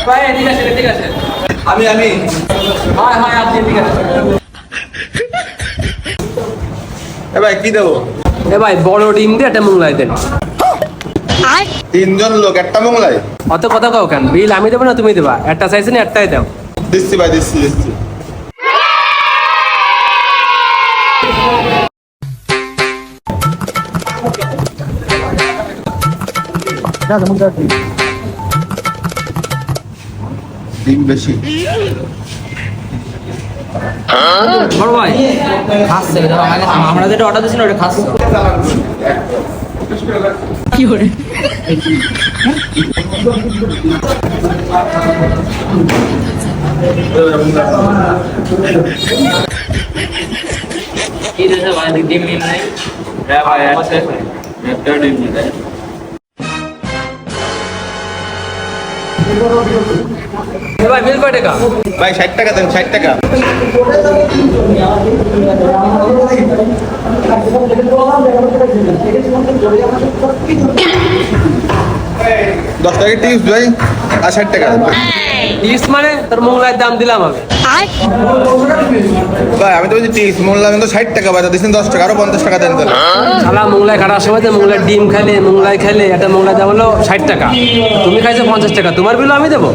ভাই ঠিক আছে ঠিক আছে। আমি হয় আপনি ঠিক আছে। এ ভাই কি দেবো? এ ভাই বড় ডিম দিয়ে একটা মোগলাই দেন। তিনজন লোক একটা মোগলাই অত কথা কাও কেন? বিল আমি দেবো না তুমি দেবা? একটা চাইছেন একটাই দাও। দিচ্ছি ভাই দিচ্ছি। ডিম বেশি। বড় ভাই খাচ্ছে আমরা যেটা অর্ডার দিয়েছি ওটা খাচ্ছে। কি করে? কি দিয়েছে ভাই? ডিম মিল নাই। হ্যাঁ ভাই আছে একটা ডিম দিতে। ভাই বিল কয় টাকা? ভাই 60 টাকা দেন, 60 টাকা। দশ টাকা টিপস ভাই আর 60 টাকা দেন। টিপস মানে তোর মোগলাইয়ের দাম দিলাম আমি। ভাই আমি তো বলছি টিপস মোল্লা তো 60 টাকা ভাই দিচ্ছেন 10 টাকা আরো 50 টাকা দেন তাহলে। শালা মোগলাই কাটার সময় তো মোগলাই ডিম খেলে মোগলাই খেলে একটা মোগলাই দাম হলো 60 টাকা, তুমি খাইছো 50 টাকা, তোমার বিল আমি দেবো?